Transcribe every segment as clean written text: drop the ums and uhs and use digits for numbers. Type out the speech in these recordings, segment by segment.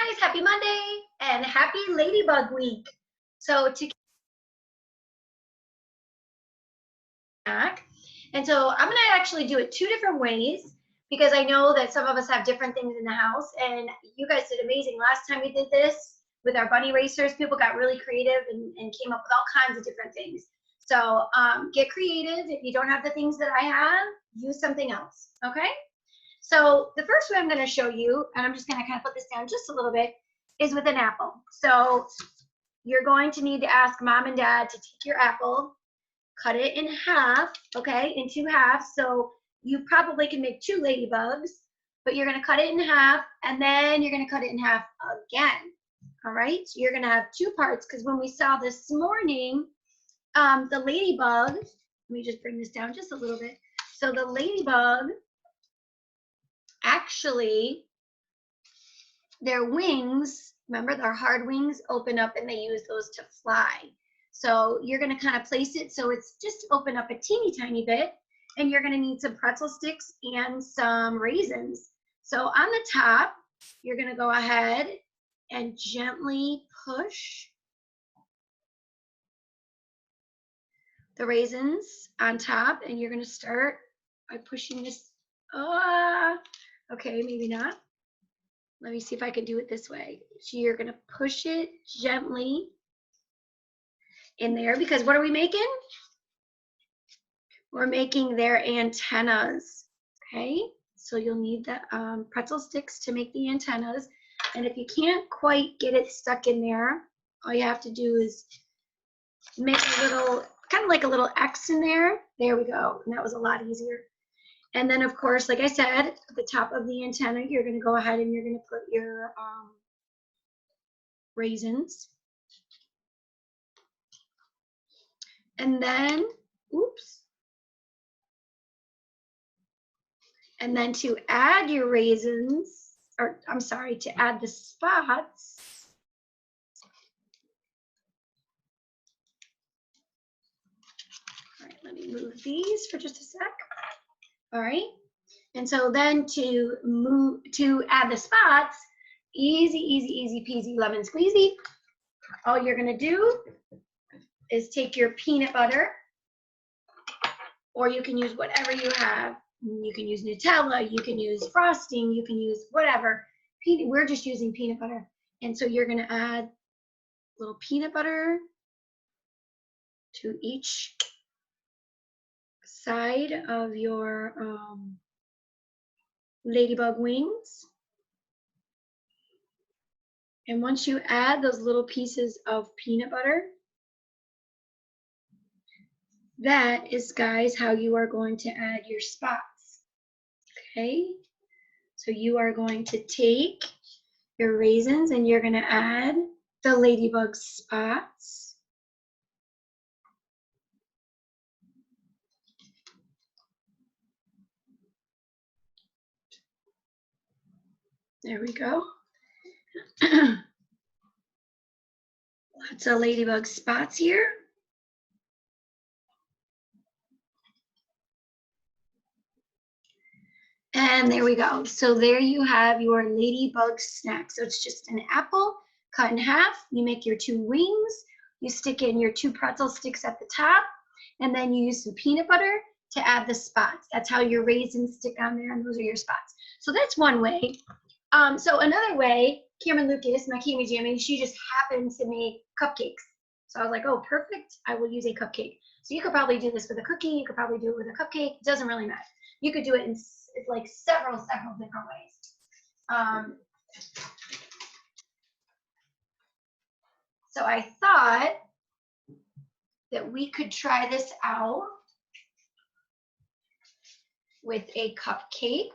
guys, happy Monday and happy Ladybug Week. So to and so I'm going to actually do it two different ways because I know that some of us have different things in the house, and you guys did amazing last time we did this with our bunny racers. People got really creative and came up with all kinds of different things. So get creative. If you don't have the things that I have, use something else, okay? So the first way I'm going to show you, and I'm just going to kind of put this down just a little bit, is with an apple. So you're going to need to ask mom and dad to take your apple, cut it in half, okay, in two halves. So you probably can make two ladybugs, but you're going to cut it in half, and then you're going to cut it in half again. All right, so you're going to have two parts, because when we saw this morning, the ladybug, let me just bring this down just a little bit. So the ladybug, actually, their wings, remember their hard wings, open up and they use those to fly. So you're going to kind of place it so it's just open up a teeny tiny bit, and you're going to need some pretzel sticks and some raisins. So on the top, you're going to go ahead and gently push the raisins on top, and you're going to start by pushing this. Okay, maybe not. Let me see if I can do it this way. So you're going to push it gently in there, because what are we making? We're making their antennas, okay? So you'll need the pretzel sticks to make the antennas. And if you can't quite get it stuck in there, all you have to do is make a little, kind of like a little X in there. There we go. And that was a lot easier. And then, of course, like I said, at the top of the antenna, you're going to go ahead and you're going to put your raisins. And then, oops. And then to add your raisins, or I'm sorry, to add the spots, all right, let me move these for just a sec. All right, and so then to add the spots, easy peasy lemon squeezy. All you're gonna do is take your peanut butter, or you can use whatever you have. You can use Nutella, you can use frosting, you can use whatever. We're just using peanut butter. And so you're gonna add a little peanut butter to each side of your ladybug wings. And once you add those little pieces of peanut butter, that is, guys, how you are going to add your spots. Okay, so you are going to take your raisins and you're going to add the ladybug spots. There we go. Lots of ladybug spots here. And there we go. So there you have your ladybug snack. So it's just an apple cut in half. You make your two wings. You stick in your two pretzel sticks at the top, and then you use some peanut butter to add the spots. That's how your raisins stick on there, and those are your spots. So that's one way. So another way, Cameron Lucas, my Cammy Jammy, she just happened to make cupcakes. So I was like, oh, perfect. I will use a cupcake. So you could probably do this with a cookie. You could probably do it with a cupcake. It doesn't really matter. You could do it in like several different ways. So I thought that we could try this out with a cupcake.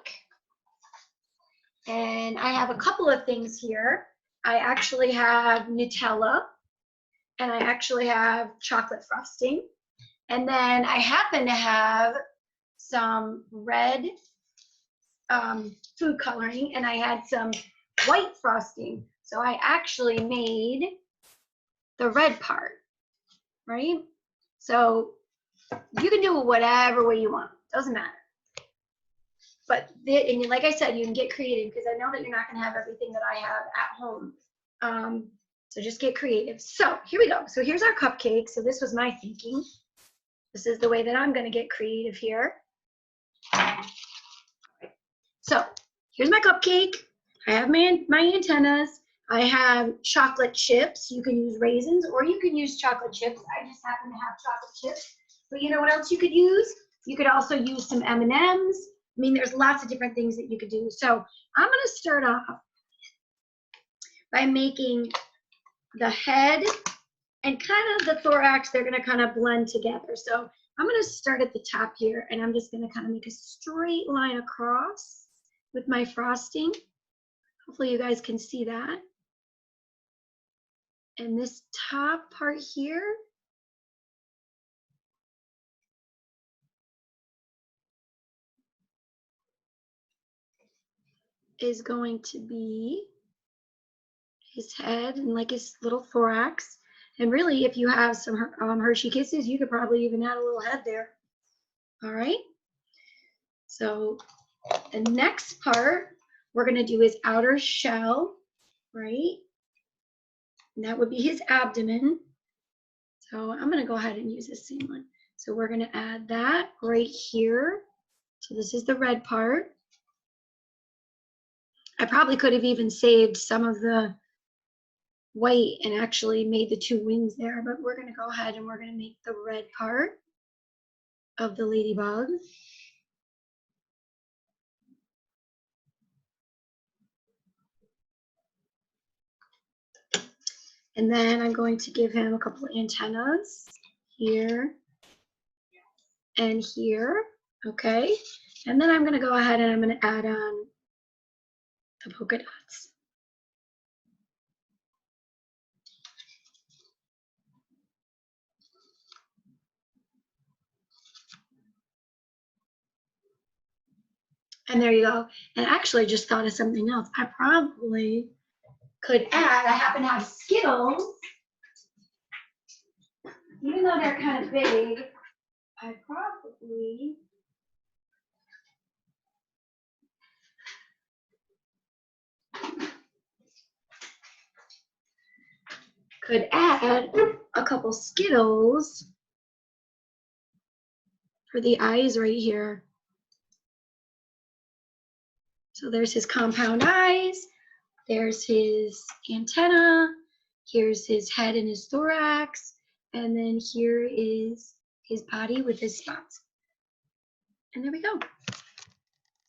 And I have a couple of things here. I actually have Nutella, and I actually have chocolate frosting. And then I happen to have some red food coloring, and I had some white frosting. So I actually made the red part, right? So you can do it whatever way you want, doesn't matter. But and like I said, you can get creative because I know that you're not going to have everything that I have at home. So just get creative. So here we go. So here's our cupcake. So this was my thinking. This is the way that I'm going to get creative here. So here's my cupcake. I have my antennas. I have chocolate chips. You can use raisins or you can use chocolate chips. I just happen to have chocolate chips. But you know what else you could use? You could also use some M&Ms. I mean, there's lots of different things that you could do. So I'm going to start off by making the head and kind of the thorax. They're going to kind of blend together. So I'm going to start at the top here, and I'm just going to kind of make a straight line across with my frosting. Hopefully you guys can see that. And this top part here is going to be his head and like his little thorax. And really, if you have some Hershey Kisses, you could probably even add a little head there. All right. So the next part we're going to do his outer shell, right? And that would be his abdomen. So I'm going to go ahead and use the same one. So we're going to add that right here. So this is the red part. I probably could have even saved some of the white and actually made the two wings there, but we're going to go ahead and we're going to make the red part of the ladybug. And then I'm going to give him a couple of antennas here and here, okay? And then I'm going to go ahead and I'm going to add on the polka dots. And there you go. And actually just thought of something else. I probably could add, I happen to have Skittles. Even though they're kind of big, I probably could add a couple Skittles for the eyes right here. So there's his compound eyes, there's his antenna, here's his head and his thorax, and then here is his body with his spots. And there we go.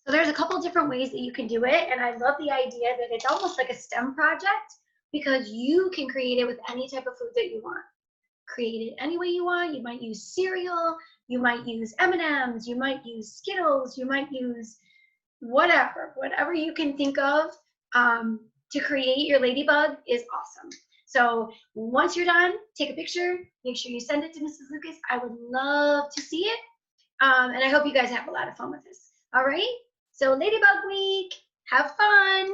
So there's a couple different ways that you can do it, and I love the idea that it's almost like a STEM project because you can create it with any type of food that you want. Create it any way you want. You might use cereal, you might use M&Ms, you might use Skittles, you might use whatever you can think of to create your ladybug is awesome. So once you're done, take a picture, make sure you send it to Mrs. Lucas. I would love to see it. And I hope you guys have a lot of fun with this. All right, so Ladybug Week, have fun.